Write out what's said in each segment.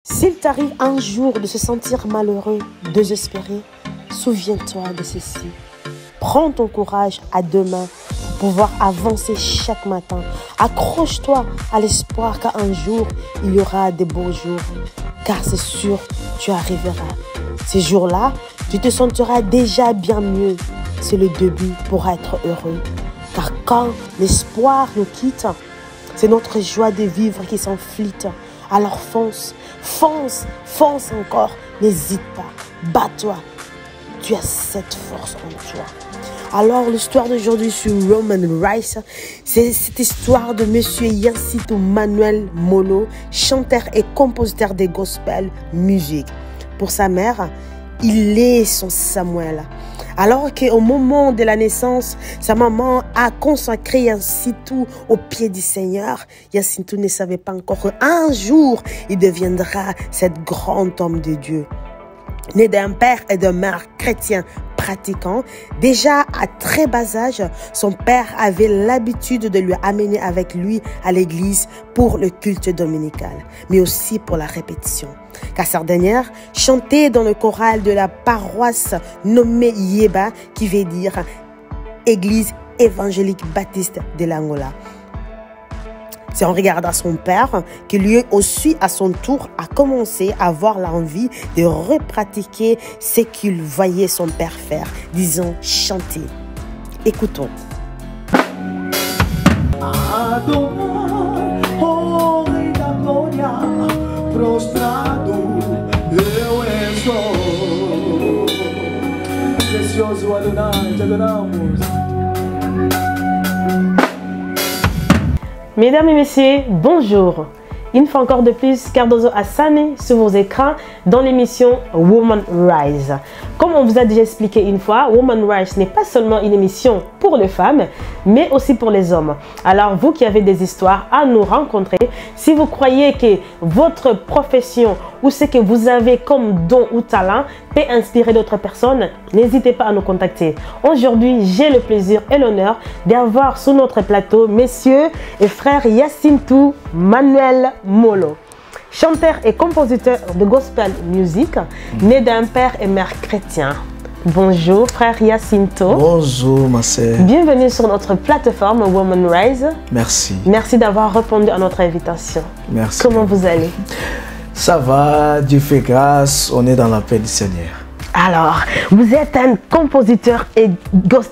S'il t'arrive un jour de se sentir malheureux, désespéré, souviens-toi de ceci. Prends ton courage à deux mains pour pouvoir avancer chaque matin. Accroche-toi à l'espoir qu'un jour, il y aura des beaux jours. Car c'est sûr, tu arriveras. Ces jours-là, tu te sentiras déjà bien mieux. C'est le début pour être heureux. Car quand l'espoir nous quitte, c'est notre joie de vivre qui s'enflite. Alors fonce, fonce, fonce encore. N'hésite pas, bats-toi. Tu as cette force en toi. Alors l'histoire d'aujourd'hui sur Roman Rice, c'est cette histoire de Monsieur Jacinto Manuel Molo, chanteur et compositeur de gospel music. Pour sa mère, il est son Samuel. Alors qu'au moment de la naissance, sa maman a consacré Jacinto au pied du Seigneur. Jacinto ne savait pas encore qu'un jour, il deviendra cet grand homme de Dieu. Né d'un père et d'une mère chrétiens pratiquants, déjà à très bas âge, son père avait l'habitude de lui amener avec lui à l'église pour le culte dominical, mais aussi pour la répétition. Car cette dernière chantait dans le choral de la paroisse nommée Yeba, qui veut dire Église évangélique baptiste de l'Angola. C'est en regardant son père que lui aussi, à son tour, a commencé à avoir l'envie de repratiquer ce qu'il voyait son père faire, disons chanter. Écoutons. Prostrado eu estou, precioso Adonai, te adoramos. Mesdames et messieurs, bonjour. Une fois encore de plus, Cardozo Hassani sur vos écrans dans l'émission Woman Rise. Comme on vous a déjà expliqué une fois, Woman Rise n'est pas seulement une émission pour les femmes, mais aussi pour les hommes. Alors vous qui avez des histoires à nous rencontrer, si vous croyez que votre profession ou ce que vous avez comme don ou talent peut inspirer d'autres personnes, n'hésitez pas à nous contacter. Aujourd'hui, j'ai le plaisir et l'honneur d'avoir sur notre plateau messieurs et frères Jacinto Manuel Molo, chanteur et compositeur de gospel music, né d'un père et mère chrétiens. Bonjour frère Jacinto. Bonjour ma sœur. Bienvenue sur notre plateforme Woman Rise. Merci. Merci d'avoir répondu à notre invitation. Merci. Comment vous allez? Ça va, Dieu fait grâce, on est dans la paix du Seigneur. Alors, vous êtes un compositeur et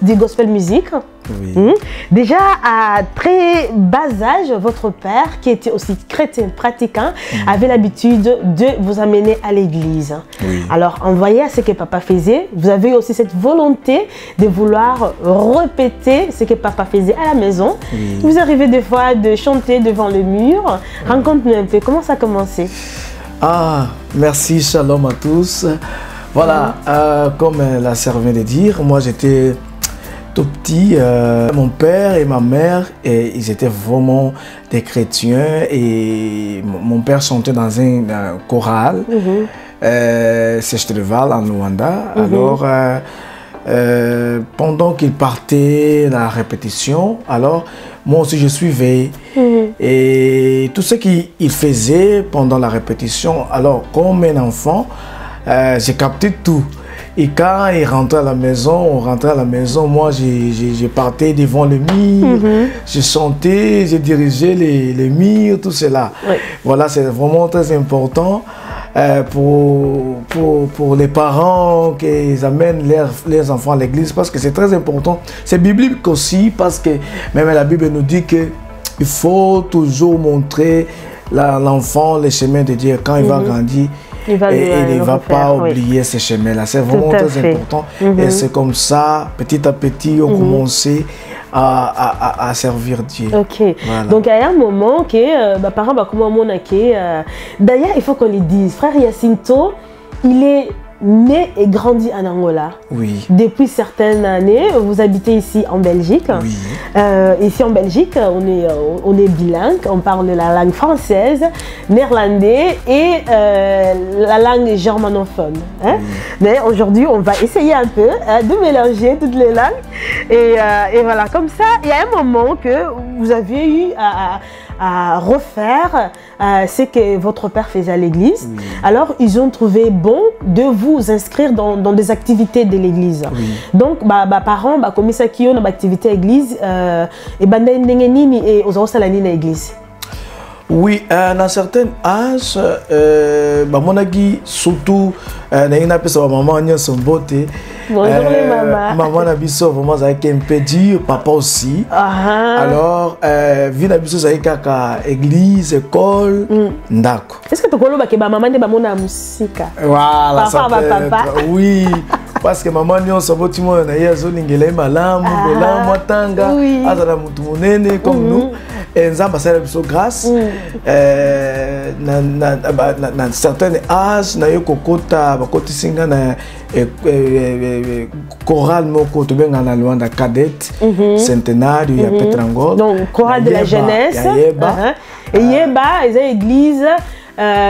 du gospel music. Oui. Déjà à très bas âge, votre père, qui était aussi chrétien pratiquant, avait l'habitude de vous amener à l'église. Oui. Alors, en voyant ce que papa faisait, vous avez aussi cette volonté de vouloir répéter ce que papa faisait à la maison. Oui. Vous arrivez des fois de chanter devant le mur. Raconte-nous un peu, comment ça a commencé? Ah, merci, shalom à tous. Voilà, comme la sœur vient de dire, moi j'étais tout petit, mon père et ma mère, ils étaient vraiment des chrétiens et mon père chantait dans un choral, c'est Schtreval en Luanda. Alors, pendant qu'il partait à la répétition, alors moi aussi je suivais. Et tout ce qu'il faisait pendant la répétition, alors comme un enfant, j'ai capté tout. Et quand il rentrait à la maison, on rentrait à la maison, moi je partais devant le mur, je chantais, je dirigeais les murs, tout cela. Oui. Voilà, c'est vraiment très important pour les parents qu'ils amènent leurs enfants à l'église, parce que c'est très important. C'est biblique aussi, parce que même la Bible nous dit qu'il faut toujours montrer l'enfant les chemins de Dieu quand il va grandir. Il ne va pas oublier ces chemins-là. C'est vraiment très important. Et c'est comme ça, petit à petit, on commençait à servir Dieu. Ok. Voilà. Donc, il y a un moment que, par exemple, comme on a d'ailleurs, il faut qu'on le dise, frère Jacinto, il est né et grandi en Angola. Oui. Depuis certaines années, vous habitez ici en Belgique. Oui. Ici en Belgique, on est bilingue, on parle la langue française, néerlandais et la langue germanophone. Hein? Oui. Mais aujourd'hui, on va essayer un peu de mélanger toutes les langues. Et voilà, comme ça, il y a un moment que vous avez eu à refaire ce que votre père faisait à l'église. Oui. Alors, ils ont trouvé bon de vous inscrire dans des activités de l'église. Oui. Donc, parents, comme ça, qui ont une activité à l'église, et et aux autres à l'église. Oui, dans certains âges, mon ami, surtout, maman a son beauté. Bonjour maman. Maman a biso vraiment avec un peu dur, papa aussi. Alors, vie na biso avec église, école, ndako. Est-ce que tu connais que maman est maman musique? Voilà, papa. Oui. Parce que maman ni on s'en tu moi na yezo ningele malamu bola mwatanga azala mutu munene comme nous et nzamba sala biso grâce na certains âges na yo kokota bakoti singa na chorale moko to benga na Luanda cadette centenaire ya Petrangol donc chorale de la jeunesse et yeba église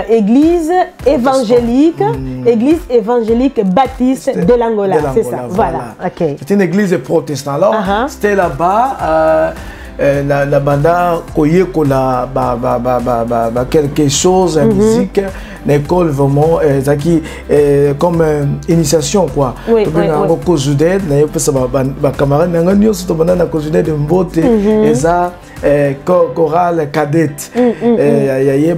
église évangélique, église évangélique baptiste de l'Angola, c'est ça. Voilà. Okay. C'est une église protestante. Alors, c'était là-bas, la banda koyekola quelque chose, musique, l'école vraiment, comme initiation quoi. Oui, chorale cadette.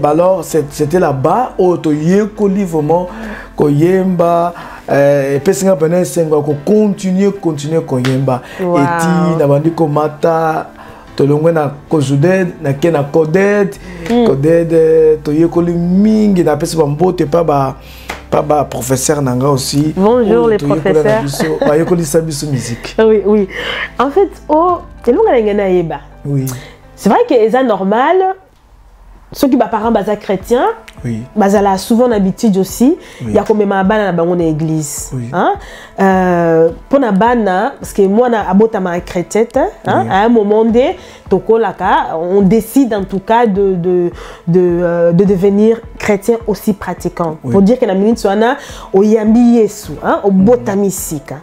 Alors c'était là-bas où tu yekoli vraiment koyemba et puis singa pena senga ko continuer koyemba et ti na bandi ko mata to longwe na kozude na kena kodet to yekoli mingi na pesa mbote pa professeur nanga aussi. Bonjour les professeurs. Yekoli sabiso musique. Oui oui. En fait oui. C'est vrai que c'est normal. Ceux qui sont parents chrétiens, oui. Ils souvent l'habitude aussi. Il y a quand même un ban dans l'église. Oui. Pour la ban, parce que moi, je suis chrétienne, à un moment donné, on décide en tout cas de devenir chrétien aussi pratiquant. Oui. Pour dire que la minute soit au yambi yesu, au botamisika.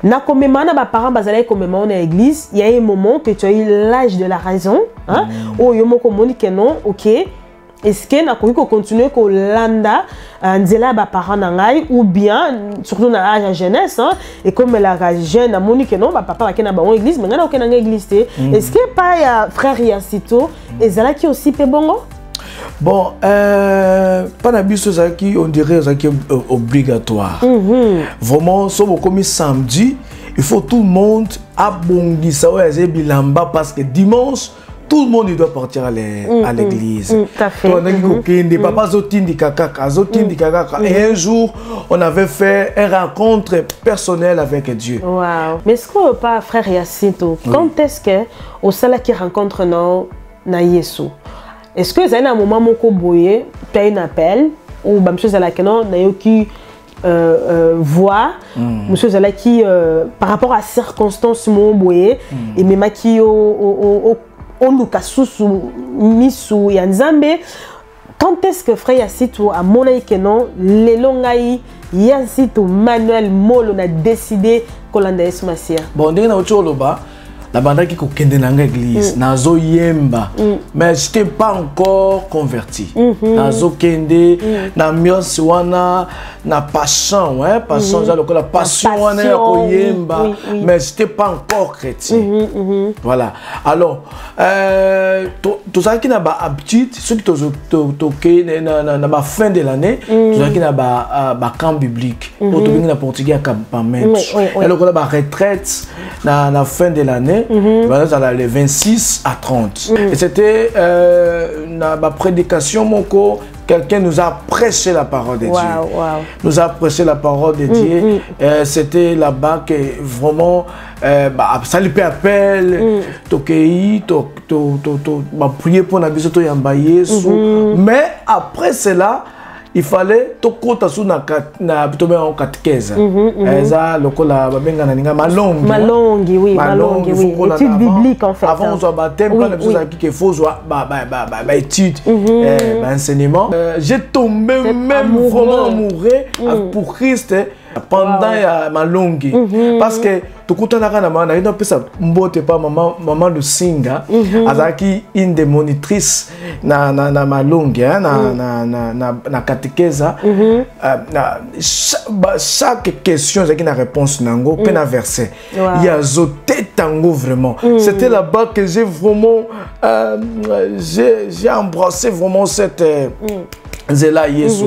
Na comme mes parents bazalaient comme à l'église, il y a un moment que tu as eu l'âge de la raison, où il y a un que non, ok, est-ce que na koki ko continuer ko landa nzela ba parents nangai ou bien surtout na âge jeunesse et comme la jeune na moni que non ba papa va na ba église mais na okena église est-ce que pas ya frère Yacito ezala qui aussi pe bongo? Bon, pas d'habitude qui on dirait qui obligatoire. Vraiment, si on commence samedi, il faut tout le monde abongi ça ouais bilamba parce que dimanche tout le monde il doit partir à l'église. Tout à fait. Et un jour, on avait fait une rencontre personnelle avec Dieu. Wow. Mais est-ce qu'on pas frère Yacito, quand est-ce que au salaire qui rencontre na Yesu? Est-ce que vous avez un moment où vous avez un appel ou monsieur Zalakenon qui voit monsieur Zalaki par rapport à circonstances et même qui au Lukasusu Misu Yanzambe, quand est-ce que frère Yacito a monnaie que non les longaï Yacito Manuel Molo a décidé qu'on l'a décidé Massia. Bon, dès que la bande qui kokende dans l'église, nazo yemba, mais je n'étais pas encore converti. Nazo kende, na mios wana, na passion, hein, passion, la passion wana ko yemba, mais je n'étais pas encore chrétien. Voilà. Alors, tout ça qui n'a pas habitude, ceux qui toqué na ba fin de l'année, tout ça qui n'a pas camp biblique, pour tout na portugais à campement. Alors qu'on a ba retraite na fin de l'année. Voilà, les 26 à 30. Et c'était ma prédication, mon cours. Quelqu'un nous a prêché la parole de Dieu. Nous a prêché la parole de Dieu. C'était là-bas que vraiment, ça lui fait appel. Tokei, prier pour la visite de mais après cela, il fallait tokota sous na en catéchèse. Ça lokola babenga na ninga malongi. Malongi oui, malongi oui. Étude biblique en fait. Avant on baptême pas la chose qui faut étude enseignement. J'ai tombé même vraiment amoureux pour Christ pendant ya malongi parce que tokutanaka na mana ina pesa mbote pa maman Lusinga azaki une des monitrices na malongi na catéchèse chaque question zaki na réponse nango pe na verset il y a zoté tango vraiment c'était là-bas que j'ai vraiment j'ai embrassé vraiment cette Zela Yesu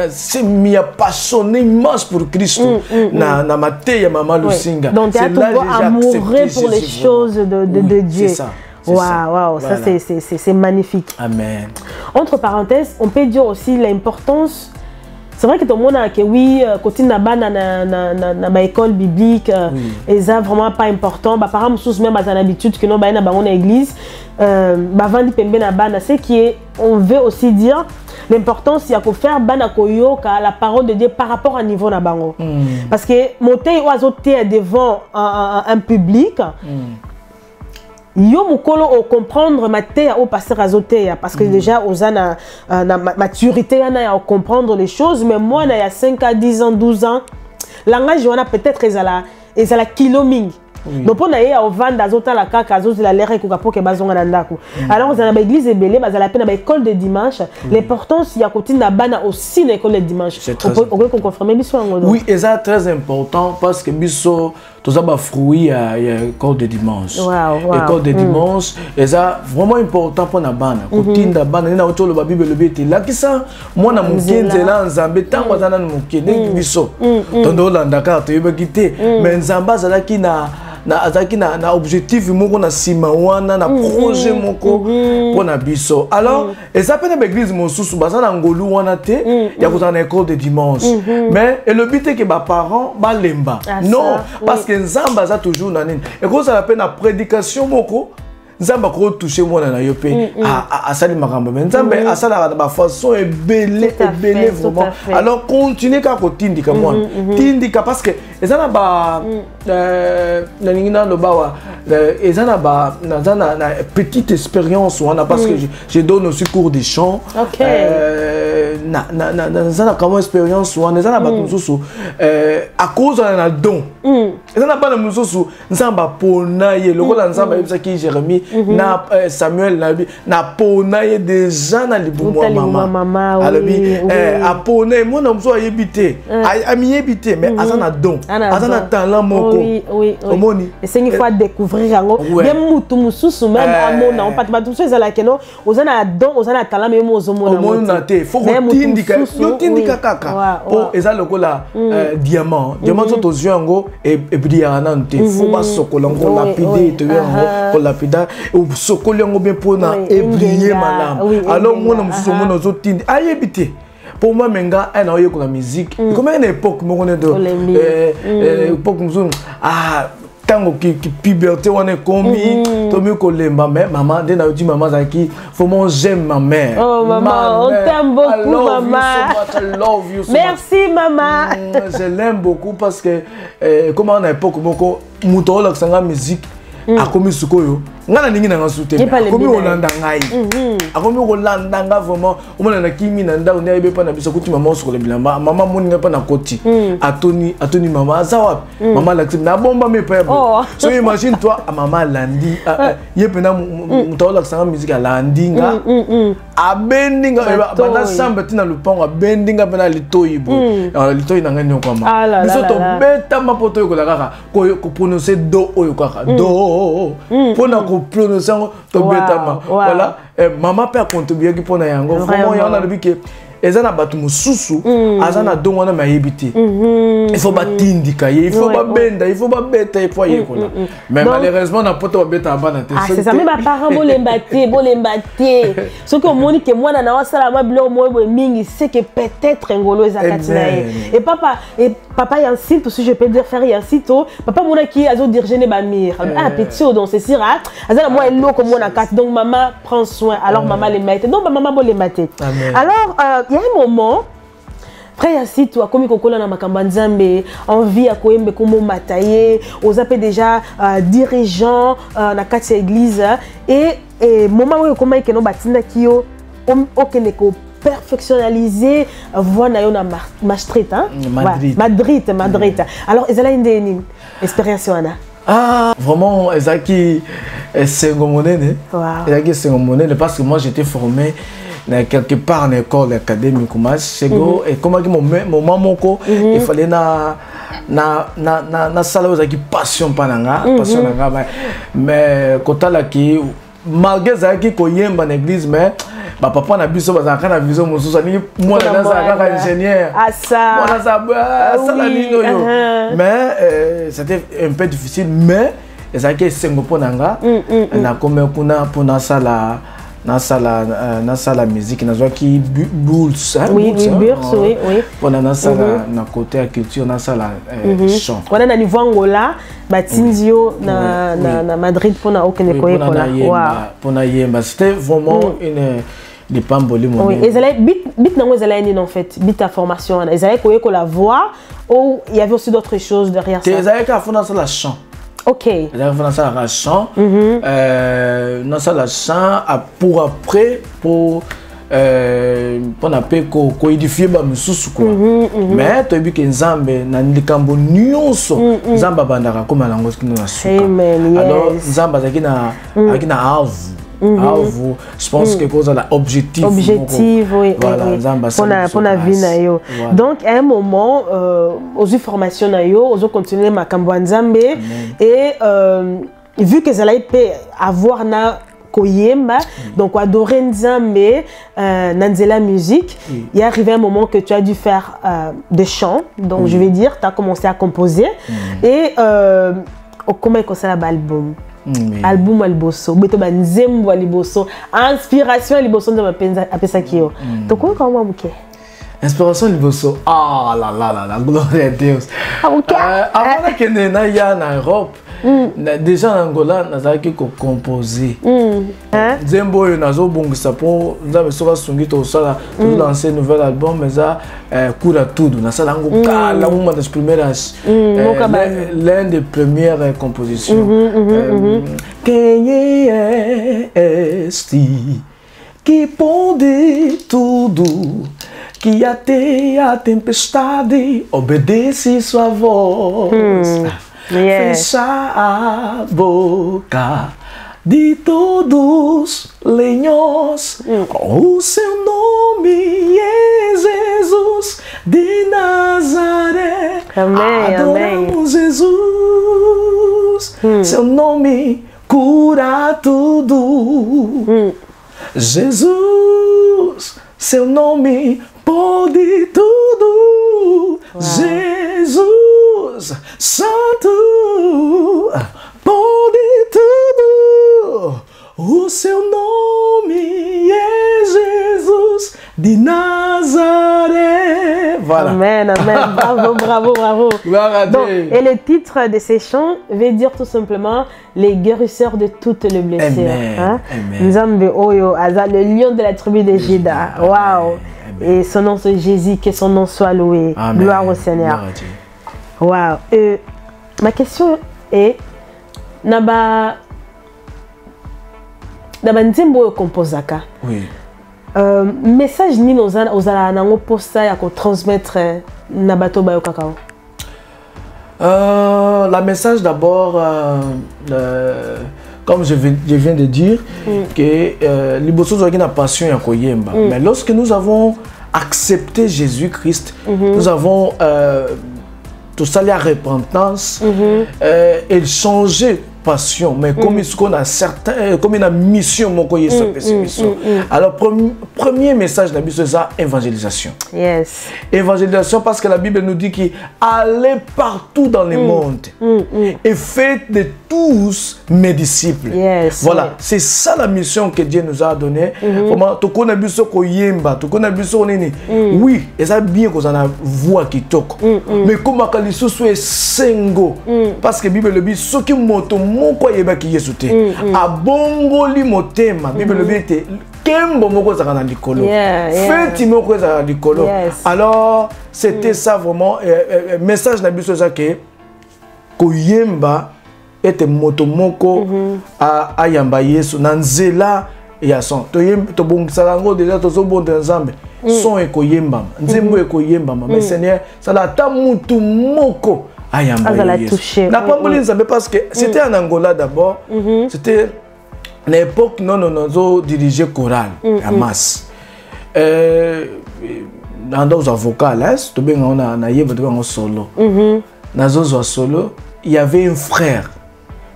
c'est mis passionné immense pour Christ na maté ya maman Lusinga. Donc tu as toujours amoureux pour les choses de Dieu. C'est ça. Waouh, ça c'est magnifique. Amen. Entre parenthèses, on peut dire aussi l'importance. C'est vrai que tout le monde a que oui, quand il y a une école biblique, et ça vraiment pas important. Bah par exemple, même à l'habitude que nous avons dans l'église, c'est qu'on veut aussi dire l'importance il y a qu'on faire la parole de Dieu par rapport à niveau na bango. Parce que monter ou azoter devant un public. Yo mukolo au comprendre maté au passer azoter parce que déjà aux ana na maturité à comprendre les choses mais moi il y a 5 à 10 ans 12 ans langage on a peut-être ezala kiloming. Donc pour naïe au vent d'azota la kaka azota la l'air et pour que bazonga nandaku. Alors dans l'église et belé bazala peine école de dimanche l'importance il y a côté na bana aussi l'école de dimanche. On peut confirmer biso ngodo. Oui, et ça très important parce que biso tout ça ba fruit à école de dimanche. École de dimanche et ça vraiment important pour na bana. Côté na bana na auto le bible le bete là qui ça moi na mukenze là nzambe tango zana mukene biso. Tondo landa carte yeba quitter mais nzamba zala ki na objectif moko na sima wana na projet moko pour na biso. Alors et ça peut être l'église mosusu baza na ngolu wana te ya ko na école de dimanche mais et le but est que ba parents ba lemba non parce que nzamba za toujours na nini et ko ça appelle na prédication moko nzamba ko toucher mona na yo pe a sali makambo mais nzamba a sala ba façon ebele vraiment. Alors continuez ka ko tindika moi tindika parce que ezana ba na ningina lo bawa ezana ba na petite expérience wana parce que je donne aussi cours de chant na comment expérience wana ezana ba mususu à cause na don ezana ba na mususu nzamba pona ye lokola nzamba yebisa ki Jérémie na Samuel na pona ye déjà na libumwa mama alobi apona mo na mso ayebite amiyebite mais azana don azana talent moko omoni et c'est une fois découvrir ngo bien mutu mususu même amona on pas tout ça la keno ozana don ozana talent même ozomona omona te faut tindika yo tindika kaka po eza lokola diamant so tozio ngo e brilla nante faut ba sokola ngo lapide to ngo lapida sokoli ngo bien pona e briller malam alors moi na mususu mona zo tindi ayebite. Pour moi, menga, elle a eu la musique. Comme à une époque, mon époque, tant que puberté, on est commis, tout mieux que les mamans, maman, dès que dit maman, qui faut moi j'aime ma mère. Oh maman, on t'aime beaucoup, maman. Merci, maman. Je l'aime beaucoup parce que, comme à une époque, mon mouton, la musique, a commis ce qu'on ngana ningi na ngasute akomi olanda ngai akomi olanda nga vraiment omona na kimi na nda on pa na biso kuti mama so kolebila mama moninga pa na koti atoni mama azawa mama la na bomba me pa so imagine toi mama landi yepena mutaola sanga musique landinga abendinga bana samba tina lupango abendinga pena litoyibo litoyi na ngani okama biso to beta mapoto yokola kaka ko prononcer do oyo kaka do pona prononcer to betama voilà maman peut contribuer pour na yango vraiment yana le bique ezana batu mususu azana dongo na mayebite il faut batindika il faut ba benda il faut ba beta il faut yekola mais malheureusement na poto ba beta bana te c'est ça même parents bolembate ce que moni que moi na wasala mabilo moyo mingi c'est que peut-être ngolo ezakatina et papa yansite si je peux dire faire yansite papa mona qui azo dirigene ba mir petit donc c'est sira azana moi elo comme moi na kat donc maman prend soin alors maman les mate donc maman bolembate alors il y a un moment frère Yassite toi comme kokola na makamba nzambe envie ya koyembe komo mataye ozape déjà dirigeant na kati ya église et moment où comment que no batinda kiyo okene ko perfectionnaliser voix na yo na Maastricht, hein? Madrid. Alors ezala une expérience wana. Ah, vraiment, Ezaki Sengomonene. Ezaki Sengomonene, parce que moi j'étais formé quelque part en école académique. Et comme mon maman, il fallait na salle Ezaki passion pananga, passion nanga. Mais quand là qui malgré Ezaki koyemba na église, mais papa na biso bazaka na vision mosusu ni moi na ça ingénieur. Ah ça. Moi ça la ligne yo. Mais c'était un peu difficile, mais Ezaki sengo ponanga na comme kuna sala na sala musique na qui bourse oui bourse oui pona na sala na côté à culture na sala chant on na niveau Angola batindio na Madrid pona okene koyekola pona yemba c'était vraiment une des pamboli mon oui ezala bit nango ezala ni en fait bit ta formation ezala koyekola voix ou il y avait aussi d'autres choses derrière ça ezala ka fona sala chant. Ok. Dans la chant, dans la chant pour après pour édifier ba mususu quoi. Mais tu as vu que Nzambe na likambo nyonso Nzamba bandaka comme lango kino na suka. Alors Nzambaaki na avu. Je pense que cause la objectif oui voilà pour la vie na yo. Donc à un moment aux formations na yo aux continuer makambo Nzambe et vu que ça peut avoir na koyemba donc adorer Nzambe nanzela musique il est arrivé un moment que tu as dû faire des chants donc je vais dire tu as commencé à composer et comment est-ce que ça l'album album alboso beto banzembo aliboso inspiration aliboso ndo mapenza apesa kio to ko kama muke inspiration aliboso ah la gloire à Dieu avant que na ya na Europe déjà en Angola nazaki ko composer nzembo yo nazo bongisa po nzabe soka sungi to sala to lancer nouvel album mais ça kura tudo na sala ngo kala uma das primeiras l'un des premières compositions quem é este que pode tudo que até a tempestade obedece sua voz fecha a boca de todos lenhos. O seu nome é Jesus de Nazaré. Amém, adoramos amém. Jesus. Seu nome cura tudo. Jesus, seu nome pode tudo. Jesus, Santo, pode tudo. O seu nome é Jesus de Nazaré. Voilà. Amen, amen. Bravo. Donc, et le titre de ces chants veut dire tout simplement les guérisseurs de toutes les blessures. Amen. Nzambe Oyo, le lion de la tribu de Juda. Waouh. Et son nom c'est Jésus, que son nom soit loué. Amen. Gloire au Seigneur. Waouh. Ma question est, naba nzembo composaka. Oui. Message ni ozala nango posta ya ko transmettre na bato bayo kakao. La message d'abord, comme je viens de dire, que liboso zoki na passion ya koyemba. Mais lorsque nous avons accepté Jésus-Christ, nous avons tout ça la repentance et changer passion, mais comme il a certain, comme une mission, mon mission. Alors premier message de la Bible c'est ça, évangélisation. Yes. Évangélisation parce que la Bible nous dit qu'il allez partout dans le monde et faites de tous mes disciples. Yes. Voilà, c'est ça la mission que Dieu nous a donnée. Comment tu connais biso koyemba, tu connais biso nini. Oui, et ça bien qu'on a voix qui toque. Mais comment kaliso soit sengo parce que Bible le dit ce qui moto moko yeba ki yesute abongoli motema Bible le dit kembo moko za na likolo feti moko za likolo. Alors c'était ça vraiment message na biso ça que koyemba était moto moko a yamba Yesu na nzela il y a son to bon salango déjà to so bon ensemble son ekoyembama nzembo ekoyembama mais Seigneur ça la ta mutu moko ayamba Yesu na pamboli nzambe parce que c'était en Angola d'abord c'était l'époque non zo diriger chorale à masse dans nos avocats là to benga on na yeba to benga solo nazo solo il y avait un frère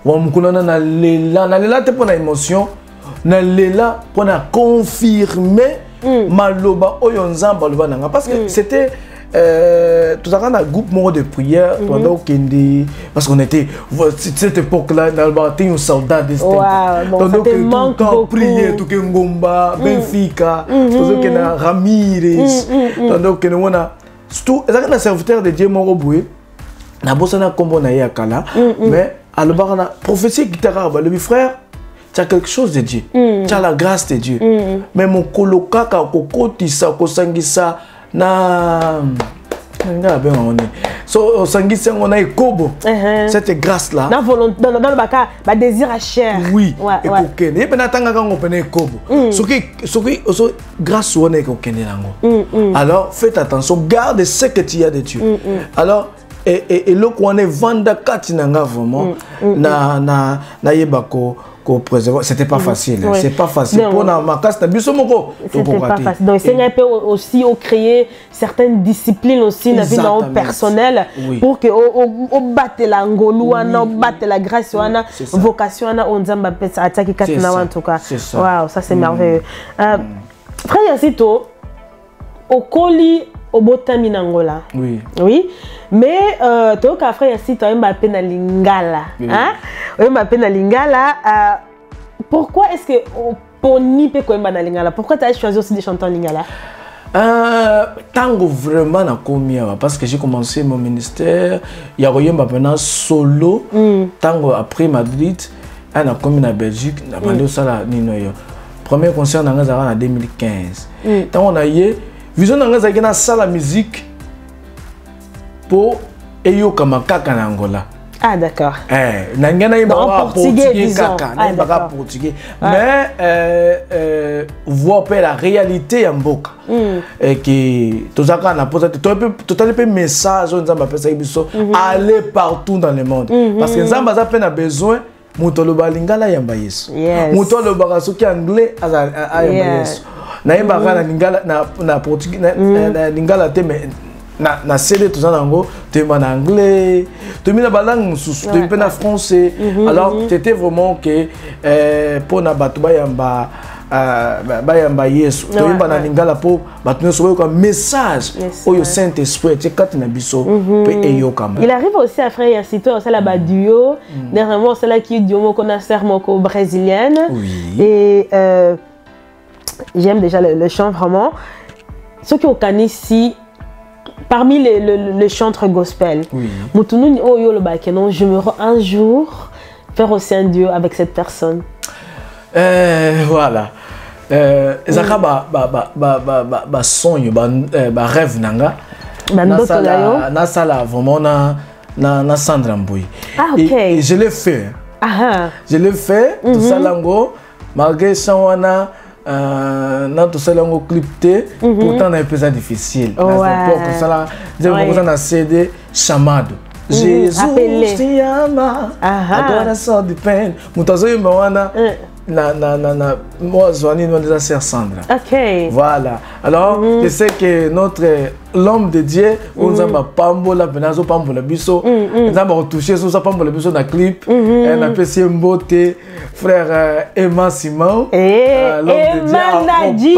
wamkulana na lela te pona émotion na lela pona confirmer maloba oyo nzamba loba nanga parce que c'était tout ça un groupe de prière pendant Kendi parce qu'on était cette époque là dans le un soldat de pendant que tout le temps prier tout que Ngomba Benfica pendant que na Ramirez pendant que on a tout ça serviteur de Dieu mon boue na bossa na kombo na yakala mais alors na prophétie qui t'a le frère tu as quelque chose de Dieu tu as la grâce de Dieu mais mon koloka ka kokotisa kosangisa na nga ben on est so sangisa on a ekobo cette grâce là dans volonté dans le baka ba désir à chair oui et kokene et penatanga ka ngopene ekobo soki grâce on est kokene nango alors faites attention garde ce que tu as de Dieu alors et le qu'on est vanda katinanga vraiment na yebako c'était pas facile c'est pas facile pour na makas na biso moko c'était pas facile donc c'est un peu aussi créer certaines disciplines aussi na vie personnelle pour que au battre la ngoluana battre la grâce wana vocation wana onzamba pesa ataki katina en tout cas waouh ça c'est merveilleux frère Yacito okoli obotami nangola oui mais to ka frère Yacito ayemba pe na lingala hein ayemba pe na lingala pourquoi est-ce que poni pe ko yemba na lingala pourquoi tu as choisi aussi de chanter en lingala tango vraiment na komia parce que j'ai commencé mon ministère il y a yemba pendant solo tango après Madrid na komi na Belgique na bando sala nino yo premier concert na ngazara na 2015 tango na ye vision na ngazaki na sala musique pour eyoka makaka na Angola. Ah d'accord. Nangana iba portugais kaka, na iba portugais. Mais voir la réalité en mboka. Et que tout ça kana posa tout un message on nzamba pesa biso aller partout dans le monde parce que nzamba za pe na besoin muto lo balingala yamba Yesu. Muto lo baka soki anglais a yamba Yesu. Na iba kana lingala na portugais na lingala te mais na CD tout ça nango tu es en anglais tu es dans la langue mususu tu es en français alors c'était vraiment que pour na batu bayamba Yesu tu es na lingala pour batu no soyo comme message oyo Saint-Esprit tu quand na biso pe eyo kama il arrive aussi à frère Yacito ça la baduo dernièrement c'est là qui duo moko na sœur moko brésilienne et j'aime déjà le chant vraiment ceux qui ont ici parmi les chantres gospel, je me rends un jour faire aussi un duo avec cette personne. Voilà. Zaka ba sonho ba rêve nanga. Na sala vraiment na Sandra Mboui. Ah ok. Et je l'ai fait. Je l'ai fait tout ça lango malgré ça na tout ça lango clipté pourtant na peu difficile pour ça là j'ai na CD chamado Jesus te ama agora só depende mutazo yimba wana na moi Zoani nous déjà sœur Sandra. OK. Voilà. Alors je sais que notre l'homme de Dieu on zamba pambola benazo pambola biso zamba retoucher sur ça pambola biso na clip et na PC Mbote frère Emma Simon l'homme de Dieu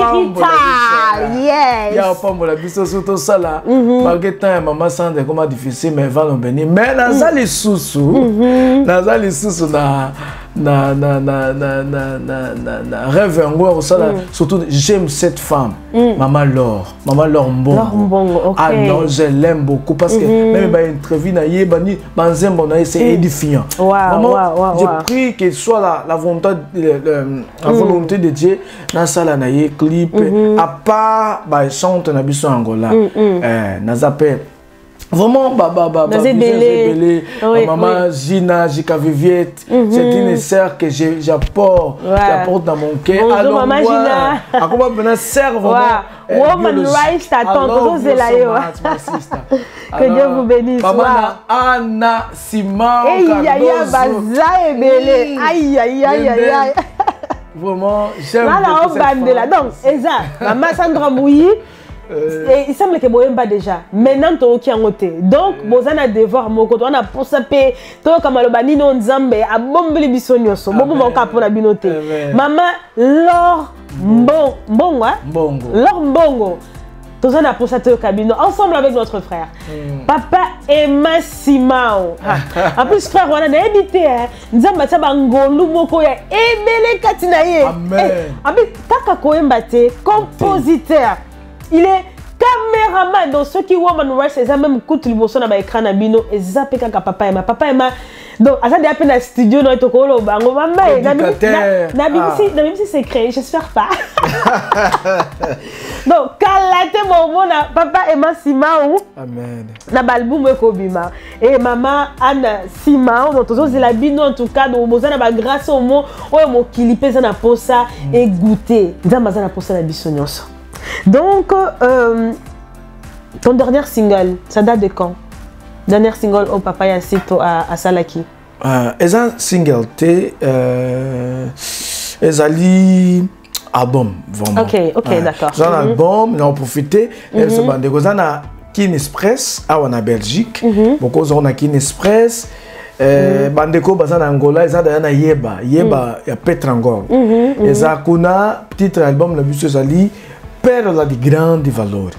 yes. Ya pambola biso surtout ça là malgré temps maman Sandra comment difficile mais va nous bénir mais nazali susu na rêve encore ça surtout j'aime cette femme maman Laure Mbongo ah non je l'aime beaucoup parce que même bah interview na yebani banzembo na c'est édifiant vraiment j'ai pris que soit la volonté de Dieu na sala na ye clip à part bah chante na biso Angola na zappé Vraiment, maman Gina, Jika Viviette, c'est une sœur que j'apporte dans mon cœur. Bonjour maman Gina. Comment maintenant sœur vraiment. Woman Rice t'attend, que Dieu vous bénisse. Maman Anna Simon. Aïe. Vraiment, j'aime beaucoup cette femme. Donc, Eza, maman Sandra Mouyi. Il semble que Boyemba déjà. Maintenant, tu es en côté. Donc, vous avez un devoir. On a pour ça, tu es comme le banino nzambe, à bomber les bisonyoso. Bon, mon cap pour la binote. Maman, Laure Mbongo. Laure Mbongo. Tous on a pour ça, tu es au cabinet. Ensemble avec notre frère. Papa Emma Simao. En plus, frère, on a habité. Nzamba Tabangolo Moko ya Ebele Katinaye. Amen. En plus, Kaka Koyembate, compositeur. Il est caméraman dans ceux qui Woman Rice, ils ont même coûté le bosso dans l'écran à bino et zappé kaka papa et ma donc à ça depuis le studio dans le colo bango maman n'habite secret j'espère pas donc calate mon na papa et ma Simao amen na balbum ekobima et maman Anna Simao donc tous la bino en tout cas donc boza na ba grâce au mot oyo mo kilipe za na posa et goûter nzamba za na posa na bisonyonso. Donc, ton dernier single, ça date de quand? Dernier single au Papa Yansito à Salaki. Un single, c'est album, vraiment. Ok, d'accord. C'est un album, on a profité. C'est on a Kin Express, on a Belgique. Beaucoup on a Kin Express. Bandeko bazana Angola, ils ont d'ailleurs Yeba, il y a Petrangor. Ils ont un petit album, le monsieur Zali. Perle de grande valeur.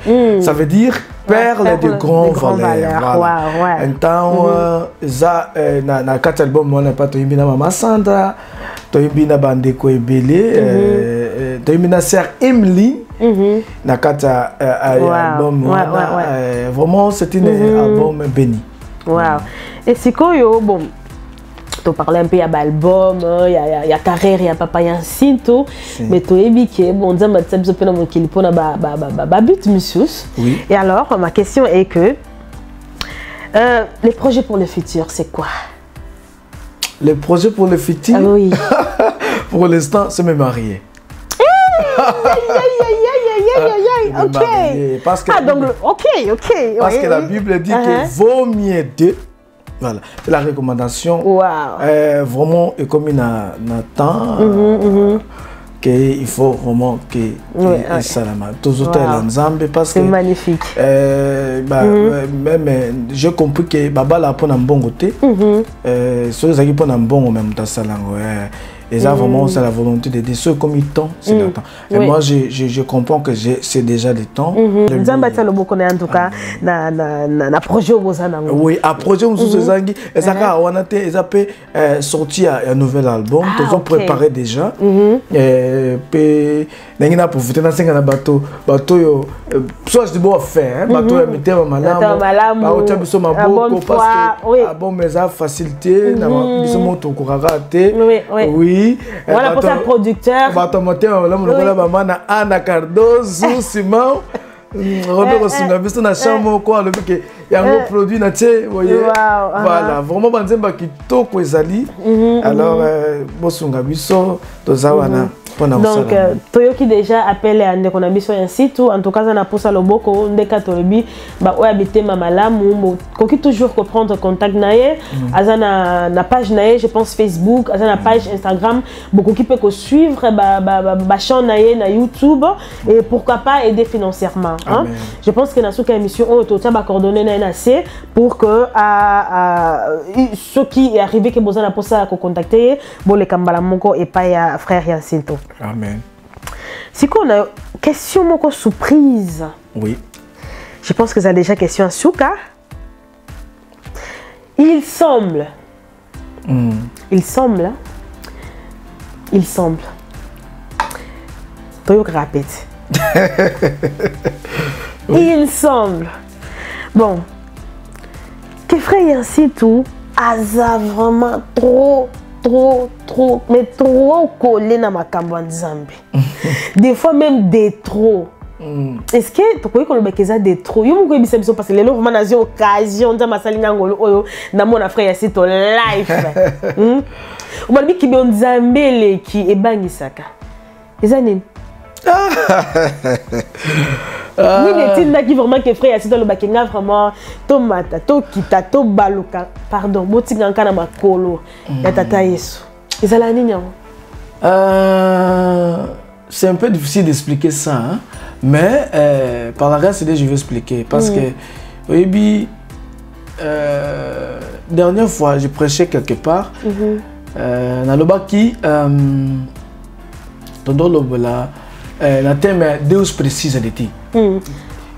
Ça veut dire perle de grande valeur. Voilà. Então, na quatre albums, on n'a pas tombé na Maman Sandra, tombé na Bandeko Ebele, tombé na Sœur Emily, na quatre albums. Vraiment, c'est un album béni. Wow. Et c'est quoi, bon. Tu parlais un peu de l'album, il y a carrière, il y a Papa Yansito, mais tu es biqué, bon, on a but, monsieur. Et alors, ma question est que les projets pour le futur, c'est quoi? Les projets pour le futur? Oui. Pour l'instant, c'est me marier. Ok. Parce que parce que la Bible dit que vaut mieux deux. Voilà, c'est la recommandation. Wow. Vraiment, et comme il y a temps, qu'il faut vraiment que ça parce c'est magnifique. Même j'ai compris que Baba l'a pour un bon côté. Ceux qui pour un bon même temps ça et ça vraiment c'est la volonté de ceux comme ils temps c'est le temps. Et moi je comprends que c'est déjà le temps. Nzamba talo boko na en tout cas na projet au bozana. Oui, à projet où sous zangi et ça quand on a été ils appellent sortir un nouvel album, ils ont préparé déjà. Et n'engina profiter dans 5 ans bateau yo soit je dis bon faire bateau ya mettre malamu ba otia biso maboko parce que bon mais ça facilité na biso moto ko rater. Oui. Voilà pour ça producteur. Bateau moteur là mon là maman na Anna Cardozo Simon Robert Osunga biso na chambre quoi le que il y a un produit na tie voyez. Voilà, vraiment banzemba kitoko ezali. Alors Bosunga biso tozawana. Donc, Toyoki déjà appelle à Nekonabiso et ainsi tout. En tout cas, ça n'a pas ça le boko. Ndeka Tolebi, bah ouais habiter Mamalamu. Koki toujours prendre contact naie. Azana na page naie, je pense Facebook. Azana page Instagram. Beaucoup qui peut suivre bah champ naie na YouTube et pourquoi pas aider financièrement. Hein? Je pense que dans cette émission, on a bah coordonné na assez pour que ceux qui est arrivé que besoin n'a pas ça contacter. Bon les Kambalamoko et pas ya frère Yacinto. Amen. Si on a question moko surprise. Oui. Je pense que ça a déjà question à Souka. Il semble. Il semble. Toyo répète. Il semble. Bon. Que frère ainsi tout a vraiment trop, mais trop collé dans ma Nzambe. Des fois même des trop. est-ce que tu peux qu'on le des trop yo mo bisa biso parce que les gens vraiment nazi occasion nda masalinga ngolo oyo na mona frère ya sito life o malbi ki be nzambele ki ebangisaka ezani ni netinda ki vraiment que frère ya sito le bakenga vraiment tomata to kita to baluka pardon motinga kana makolo ya tata Yesu ezala nini yango c'est un peu difficile d'expliquer ça, hein? Mais par la grâce de Dieu, je vais expliquer. Parce que, oui, dernière fois, je prêchais quelque part. Dans le bas qui, la thème est Deus precisa de ti.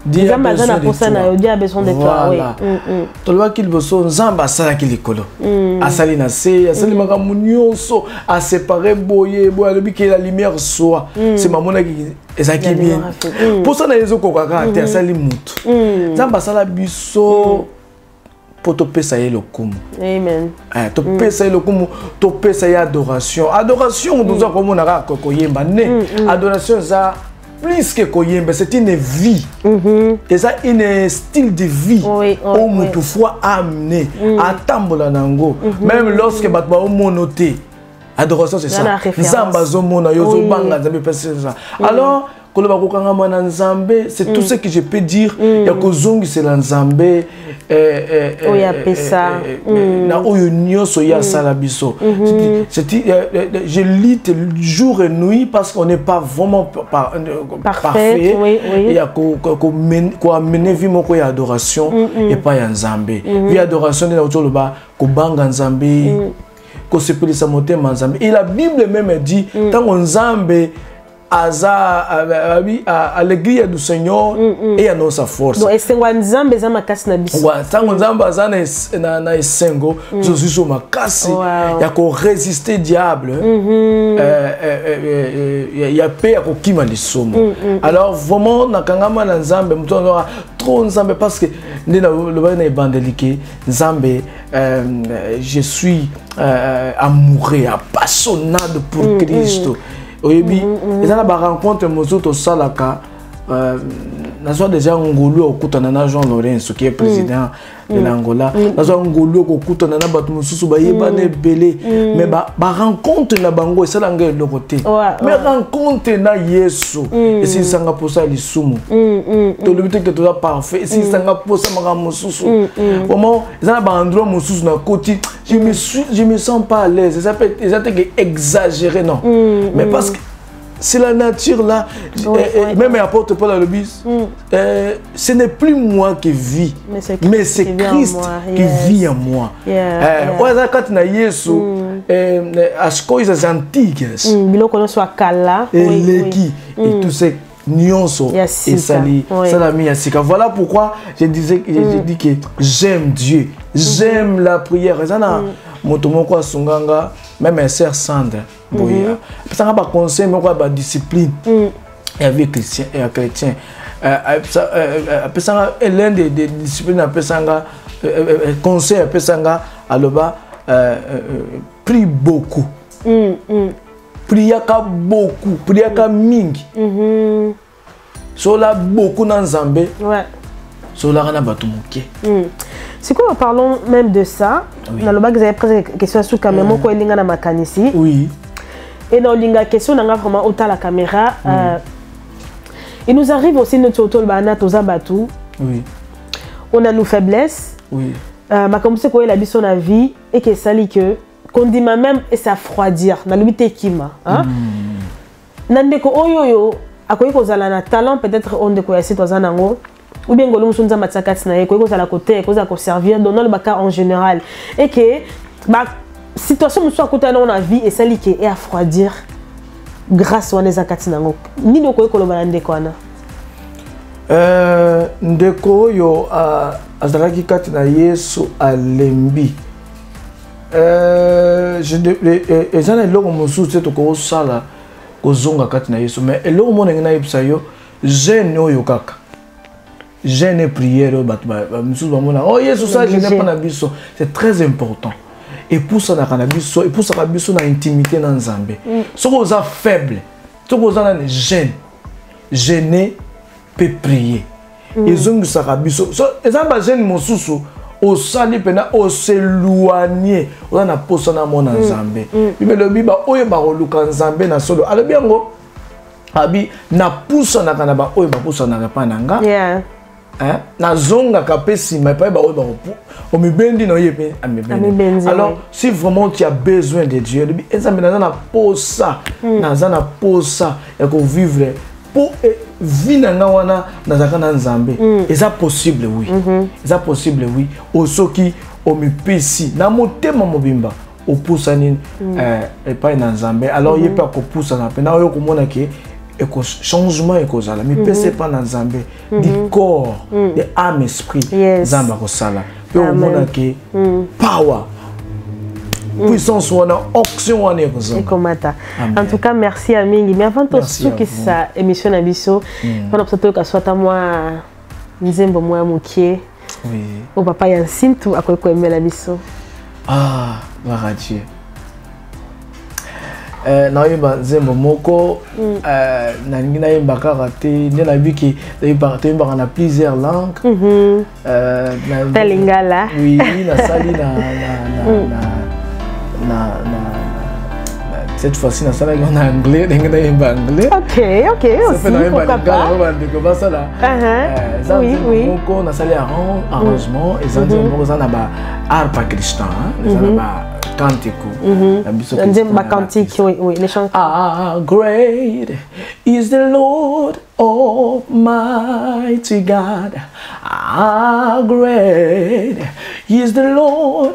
Dieu a besoin de toi. Voilà. Tout le monde qui besoin Zamba sala qui likolo. Asali na se, asali makamu nyonso, a séparer boye, boye le bi que la lumière soit. C'est mamona qui ezaki bien. Pour ça na yezo kokaka te asali mutu. Zamba sala biso pour te payer le kumu. Amen. Te payer le kumu, te payer adoration. Adoration nous a comme on a koyemba ne. Adoration ça plus que koyembe, c'est une vie. Et ça, un style de vie. Où mutu fois amené à tambola nango. Même lorsque batba au monoté. Adoration c'est ça. Zamba zo mona yozo banga zambe c'est ça. Alors c'est tout ce que je peux dire. Il y a que c'est la Nzambe. Je lis jour et nuit parce qu'on n'est pas vraiment parfait. Il y a qu'on amener vie mon adoration et pas ya Nzambe. Vie adoration de autour le bas ko banga Nzambe. Ko sepeli sa motema Nzambe. Et la Bible même dit tant Nzambe à l'église du Seigneur et à notre force. Donc, est-ce que Nzambe za makasi na biso? Ouais, tant Nzambe za na esengo, je suis sur makasi. Ya ko résister diable. Ya paix ya ko kima lisomo. Alors vraiment na kangama na Nzambe muto na trop Nzambe parce que le bana évangélique Nzambe je suis amoureux, apassionnado pour Christ. Oui, et ça la rencontre mozoto salaka nazo déjà ngolu okutana na Jean Lorenzo qui est président de l'Angola nazo ngolu okutana na batu mususu ba yebane belé mais ba rencontre na bango ça langa le côté mais rencontre na Yesu et si sanga posa lisumu to le but que tu as parfait si sanga posa maka mususu comment ça ba endroit mususu na côté je me sens pas à l'aise ça peut exagéré non mais parce que c'est la nature là, même apôtre Paul le bis, ce n'est plus moi qui vis, mais c'est Christ qui vit en moi. Quand na Yesu, as coisas antigas, et tout ce nyonso et sali, salami yasika. Voilà pourquoi je dis que j'aime Dieu, j'aime la prière. Motomoko sunganga, même ma sœur Sandra. Parce que ba conseil mais quoi ba discipline et avec chrétien et chrétien ça l'un des disciplines après ça conseil après ça aloba prie beaucoup priaka beaucoup priaka mingi sola beaucoup dans Nzambe sola na batu moké. C'est quoi, parlons même de ça. Dans le bac, vous avez posé une question sur la caméra. Quoi, il y a ma ici. Oui. Et dans la question, on a vraiment autant la caméra. Il nous arrive aussi notre auto le banat aux abatou. Oui. On a nos faiblesses. Oui. Ma comme c'est quoi la vie son avis et que ça lit que qu'on dit même et s'affroidir. Na limite kima. Hein? Nandeko oyoyo. À quoi qu'on a un talent peut-être on de quoi essayer dans un angle. Ou bien ngolo musunza matsakati na yeko za la côté ko za ko servir dans le baka en général et que ba situation musu akota na vie et ça liké et affroidir grâce à nezakati nango ni doko ko loba ndeko ana ndeko yo azalaki kati na Yesu alembi ezana eloko mususu to ko sala ko zonga kati na Yesu mais eloko mona ngina yebisa yo jeune oyo kaka jeûne et prière, oh Jésus, ça, je n'ai pas d'abus. C'est très important. Et pour ça, on a et pour ça, on a intimité dans Nzambe. Si on est faible, si on est jeune, jeûner peut prier. Ils ont ça rabiso. Les ambassades mosusu au sali pena au s'éloigner. On a posé na mon Nzambe. Mais le biba oye ba oluka Nzambe na solo. Alors bien go abi na poussa na kana ba oye ba poussa na repa nanga. Yeah. Hein? Na zonga kapesi mais pas ba oye ba o mi bendi na yepe ami. Alors si vraiment tu as besoin de Dieu, le Nzambe na posa na zana posa et ko vivre pour vivre wana na zakana Nzambe. Et ça possible oui. Ça possible oui. Osoki o mi pesi na motema mobimba. Au poussa ni et pas na Nzambe. Alors il peut ko poussa na pena yo ko mona ke et que changement est causal. Mais pense pas dans Nzambe du corps, de âme, esprit. Nzambe ko sala. Pe o mona ke power. Puissance ou action ou en tout cas, merci à Mingi. Mais avant tout, que ça émission Nabiso, pendant que tu soit à moi, Nzembo moi Moukié. Oui. Au papa Yansine tout à quoi aimer la biso. Ah, Dieu. Naïba Nzembo moko nalingi naïba karate ne na biki naïba naïba na plusieurs langues. Ta lingala. Oui, na sali cette fois-ci na sala en anglais na anglais. OK aussi pourquoi pas. Oui moko na sali arrangement et ça moko ça na ba art pakistan na ba cantico. Oui, les chants. Ah, great is the Lord Almighty God. Ah, great is the Lord,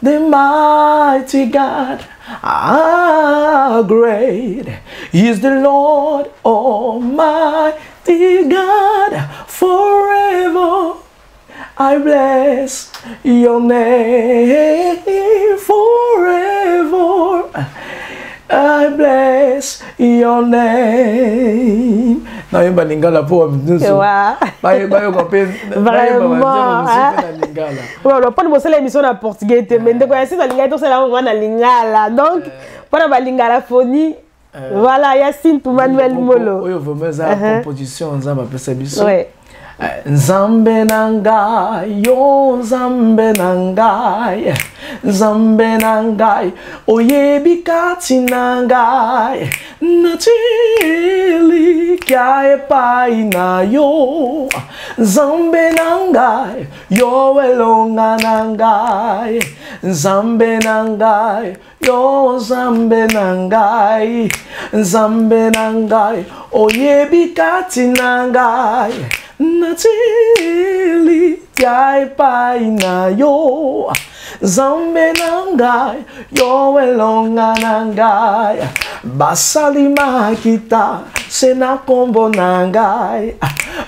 the mighty God. Ah, great is the Lord Almighty God. Forever I bless your name. Forever I bless your name. Non, il y a lingala pour nous. Vraiment. On pas de l'émission en portugais, mais de quoi c'est la lingala, c'est la on a lingala. Donc, pour la lingala phonie, voilà, Yacine tout Manuel Molo. Oui, vous mettez la composition, on a pas ça. Nzambe nangai, yo Nzambe nangai, Nzambe nangai, oyebi kati nangai, natili kia epai na yo, Nzambe nangai, yo elonga nangai, Nzambe nangai, yo Nzambe nangai, Nzambe nangai, oyebi kati nangai. Natili yai pai na yo Zambe nangai yo elonga nangai basali makita sena kombo nangai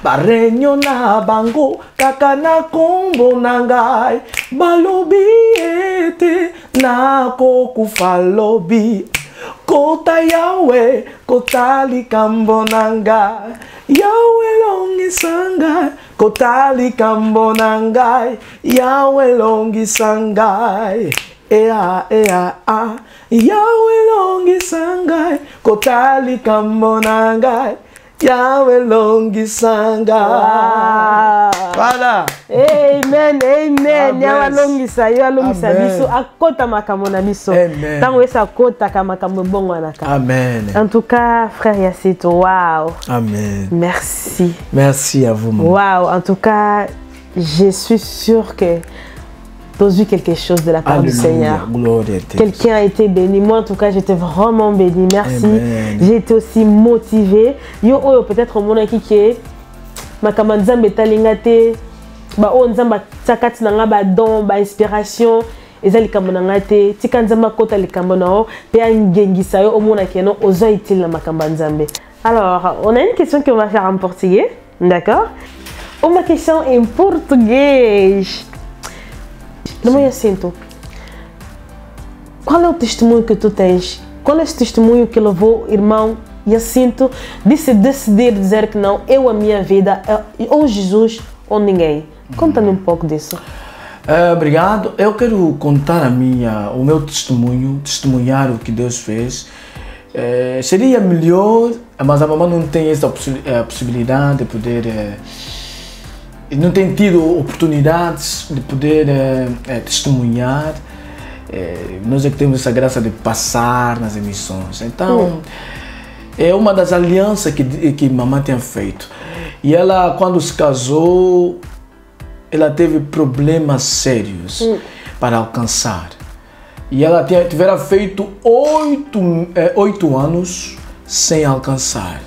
barenyo na bango kaka na kombo nangai balobi ete na kokufa lobi kota yawe kotali kambo nangai Yahweh longi sangai, kotali kambo nangai. Yahweh longi sangai, ea. Yahweh longi sangai, kotali kambo nangai. Yahweh longi sangai. Voilà. Amen. Yahweh longi sa, Yahweh longi sa biso akota makambo na biso. Tango esa akota makambo bongo anaka. Amen. En tout cas, frère Yacito, wow. Amen. Merci. Merci à vous. Wow. En tout cas, je suis sûre que tu as vu quelque chose de la part du Seigneur. Quelqu'un a été béni. Moi, en tout cas, j'étais vraiment béni. Merci. J'ai été aussi motivée. Yo, peut-être au monde qui est ma kamanzambe talingate, ba o nzamba tsakati nanga ba don, ba inspiration. Ezali kamananga te, tikanzamba kota likambona o, pe angengisa yo omona keno ozo utile na makamba nzambe. Alors, on a une question qu'on va faire en portugais, d'accord? Uma question em português. Não é assim, qual é o testemunho que tu tens? Qual é esse testemunho que levou o irmão Jacinto de se decidir dizer que não, eu a minha vida, ou Jesus ou ninguém? Conta-me um pouco disso. Obrigado. Eu quero contar o meu testemunho, testemunhar o que Deus fez. Seria melhor Mas a mamãe não tem essa possibilidade de poder... não tem tido oportunidades de poder testemunhar. Nós é que temos essa graça de passar nas emissões. Então, é uma das alianças que mamãe tinha feito. E ela, quando se casou, ela teve problemas sérios para alcançar. E ela tivera feito 8 anos sem alcançar.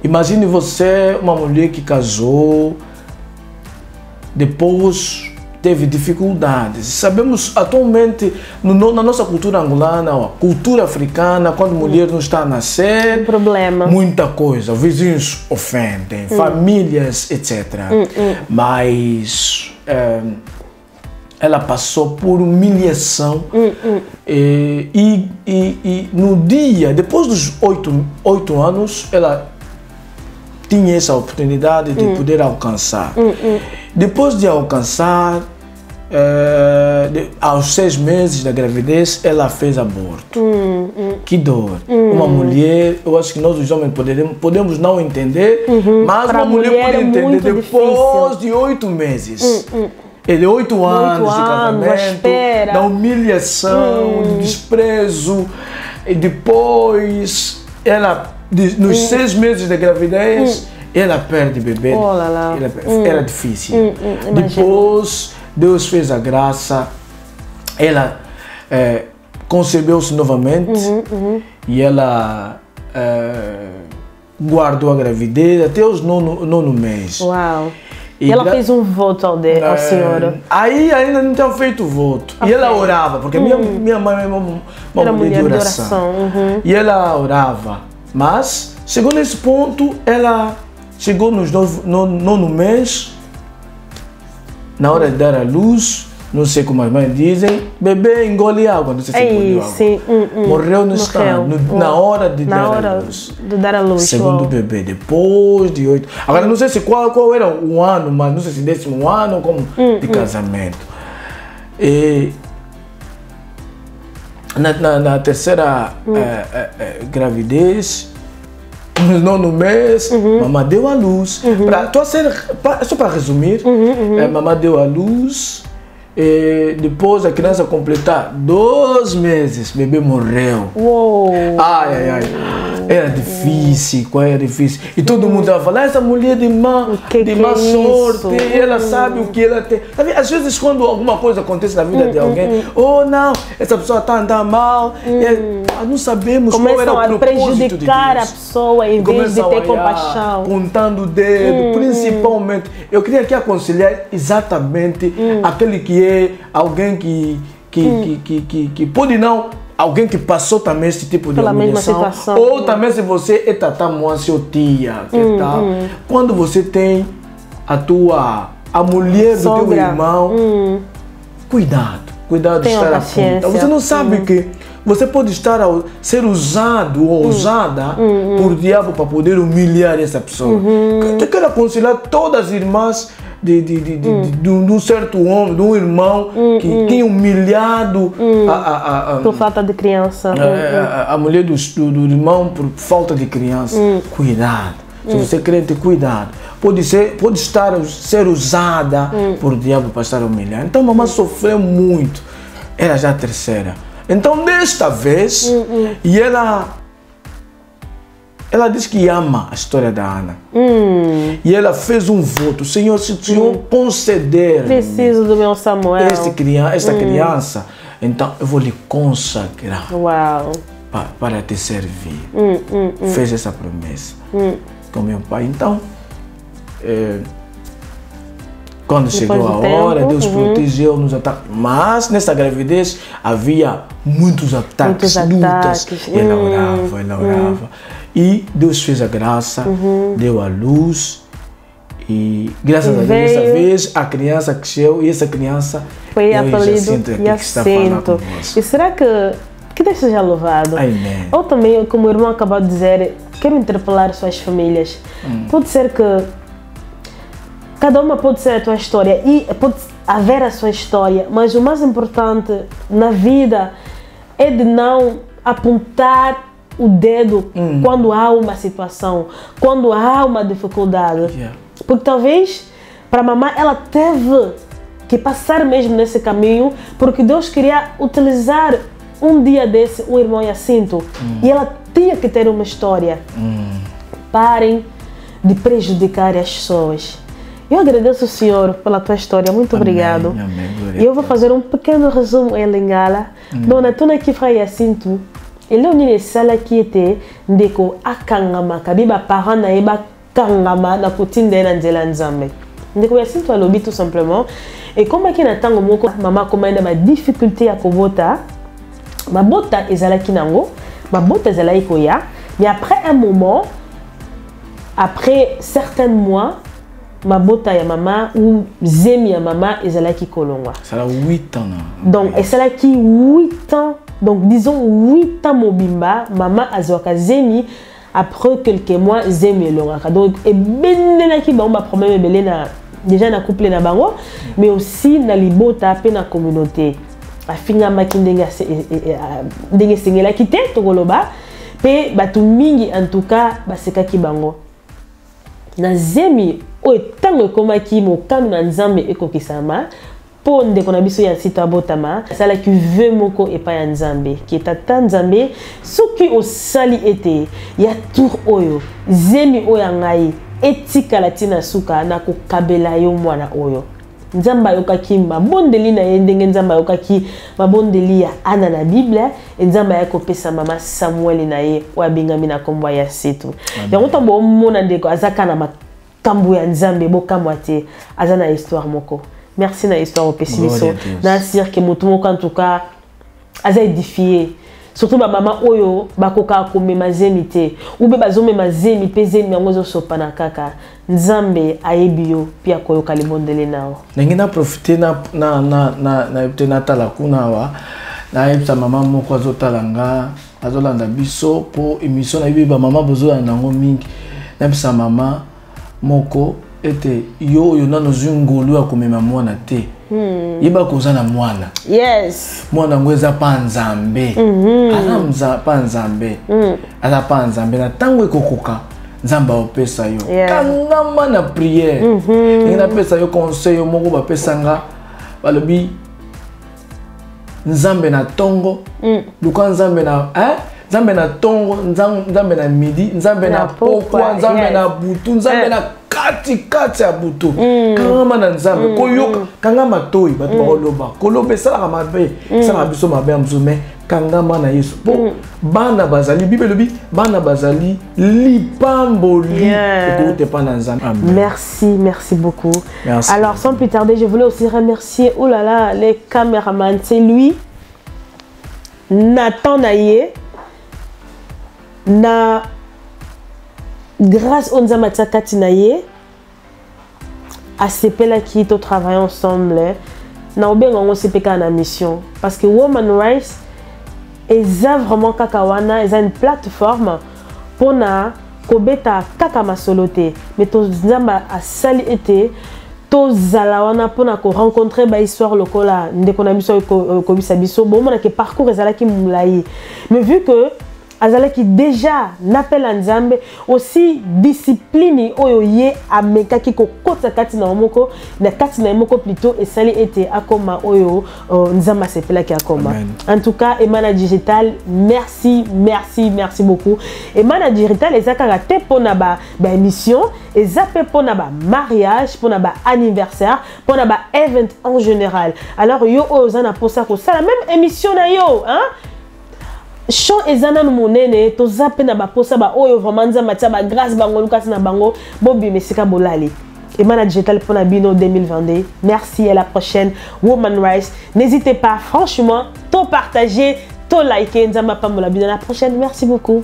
Imagine você, uma mulher que casou, depois teve dificuldades. Sabemos atualmente, na nossa cultura angolana, a cultura africana, quando a mulher não está a nascer, problema. Muita coisa, vizinhos ofendem, famílias, etc. Mas ela passou por humilhação e no dia, depois dos 8 anos, ela tinha essa oportunidade de poder alcançar. Depois de alcançar, aos 6 meses da gravidez, ela fez aborto. Que dor. Uma mulher, eu acho que nós os homens podemos não entender, mas uma mulher pode entender depois de 8 meses. De 8 anos de casamento, da humilhação, do desprezo, e depois ela, nos 6 meses da gravidez, ela perde o bebê. Era difícil. Depois, Deus fez a graça, ela concebeu-se novamente e ela guardou a gravidez até os 9º mês. Uau! E ela fez um voto ao Senhor. Aí ainda não tinha feito voto. E ela orava, porque minha mãe é uma mulher de oração. E ela orava. Mas, chegou nesse ponto, ela chegou nos 9º mês, na hora de dar a luz, não sei como as mães dizem, bebê engole água, não sei se engoliu água. Sim. Morreu no instante, na hora de dar a luz. Segundo bebê, depois de 8. Agora não sei se qual era o ano, mas não sei se 10º ano como de casamento. E na terceira gravidez, no 9º mês, mamãe deu a luz. Só para resumir, mamãe deu a luz. E depois a criança completar 2 meses, o bebê morreu. Uou. Ai. Era difícil, era difícil. E todo mundo vai falar, essa mulher de má sorte, ela sabe o que ela tem. Às vezes quando alguma coisa acontece na vida de alguém, oh não, essa pessoa está andando mal, não sabemos qual era o propósito de Deus. Prejudicar a pessoa em vez de ter compaixão. Apontando o dedo, principalmente. Eu queria aqui aconselhar exatamente aquele que é alguém que pode não, alguém que passou também esse tipo de humilhação, ou também se você é tatá, moça ou tia, que tal? Quando você tem a mulher do teu irmão, cuidado de estar a ponta. Você não sabe que você pode ser usado ou usada por diabo para poder humilhar essa pessoa. Eu quero aconselhar todas as irmãs de um certo homem, de um irmão que é humilhado por falta de criança. A mulher do irmão por falta de criança. Cuidado. Se você é crente, cuidado. Pode ser usada por diabo para estar humilhando. Então, mamãe sofreu muito. Era já a terceira. Então, desta vez, e ela diz que ama a história da Ana. E ela fez um voto. Senhor, se o Senhor conceder... Preciso do meu Samuel. Esta criança, então eu vou lhe consagrar. Uau. Para te servir. Fez essa promessa com meu pai. Então, quando chegou a hora, Deus protegeu nos ataques. Mas nessa gravidez havia muitos ataques, lutas. Ela orava. E Deus fez a graça, deu a luz. E graças a Deus, dessa vez, a criança cresceu e essa criança foi apelido Jacinto. E será que Deus seja louvado? Amém. Ou também, como o irmão acabou de dizer, quero interpelar suas famílias. Pode ser que cada uma pode ser a tua história e pode haver a sua história, mas o mais importante na vida é de não apontar o dedo quando há uma situação, quando há uma dificuldade. Porque talvez para a mamãe ela teve que passar mesmo nesse caminho, porque Deus queria utilizar um dia desse um irmão Jacinto e ela tinha que ter uma história. Parem de prejudicar as pessoas. Eu agradeço o Senhor pela tua história, muito obrigado. E eu vou fazer um pequeno resumo em Lingala. Dona Tuna Kifra Jacinto, ele é um sala que était ndeko akangama kabiba parana eba kangama na kutinde na nzela nzambe. Ndeko Jacinto alobi tout simplement. Et comme aqui na tango moko mama komanda ma difficulté à kobota, ma bota ezalaki nango, ma bota ezalaki koya, mais après un moment, après certains mois, ma bota ya mama ou zemi ya mama ezalaki kolongwa. Ça a 8 ans. Donc ezalaki 8 ans. Donc disons 8 ans mobimba, maman azwaka zemi après quelques mois zemi elongaka. Donc et benelaki ba problème belé na déjà na couple na bango, mais aussi na libota pe na communauté. Afinga makindenge ndenge sengela kité tokoloba pe batu mingi en tout cas basekaki bango. Na zemi o tango komaki mokano na nzambe ekokisama po ndeko na biso ya sita botama sala ki veut moko epa ya nzambe ki tata nzambe soki osali ete ya tour oyo zemi oyo ngai etika latina suka na kokabela yo mwana oyo nzamba yokaki mabondeli na ye ndenge nzamba yokaki mabondeli ya ana na Bible nzamba ya kopesa mama Samuel na ye oyo abingami na kombo ya Situ yango tambo mona ndeko azaka na makambo ya nzambe bokamwa te aza na histoire moko. Merci na histoire au pessimisme. Na dire que moto moko en tout cas aza édifié. Surtout ba maman oyo bakoka komema zemi te ou be bazomema zemi pe zemi yango zo sopana kaka nzambe ayebio pia koyoka libondele nao. Ndenge na profiter na tala kuna wa na yebisa mama moko azotalanga azolanda biso po émission na biba mama bozo na ngo mingi na yebisa mama moko ete yo nano zungolu akomema mwana te. Yeba kozana mwana. Yes. Mwana ngweza pa nzambe. Aza pa nzambe. Aza pa nzambe na tango ekokoka nzamba opesa yo. Kangama na prière. Ngina pesa yo conseil yo moko bapesa nga balobi nzambe na tongo. Luka nzambe na nzambe na tongo, nzambe na midi, nzambe na pokwa, nzambe na butu, nzambe na kati ya butu. Kangama na nzambe koyoka kangama toyi batu bakoloba koloba esalaka mabe esalaka biso mabe mzume kangama na Yesu po bana bazali Bible lobi bana bazali lipamboli ekoute pa na nzambe. Merci beaucoup. Merci. Alors sans plus tarder, je voulais aussi remercier oh là là les caméramans, c'est lui Nathan Naye na grâce au Nzamata Katinaye à CPLA qui to travailler ensemble na obenga ngo CPK na mission parce que Woman Rights est vraiment kakawana est une plateforme pour na kobeta kaka masoloté mais to nzamba a sali été to zalawana pour na ko rencontrer ba histoire lokola ndeko na biso ko bisa biso bon na ke parcours ezala ki mulai mais vu que azala qui déjà n'appelle nzambe aussi discipline oyo ye ameka ki ko kota kati na moko na kati na moko plutôt et sali été akoma oyo nzamba sepela ki akoma. En tout cas Emana Digital merci beaucoup. Emana Digital ezaka te pona ba émission ezape pona ba mariage pona ba anniversaire pona ba event en général. Alors yo ozana posa ko sala même émission na yo hein. Chant ezana monene to zape na ba posa ba oyo vraiment nzamba tia ba grâce bango lukasi na bango bobi mesika bolali. Emana Digital pour la Bino 2022. Merci, à la prochaine. Woman Rights. N'hésitez pas, franchement, to partager, to liker. Nzamba Pamola Bino à la prochaine. Merci beaucoup.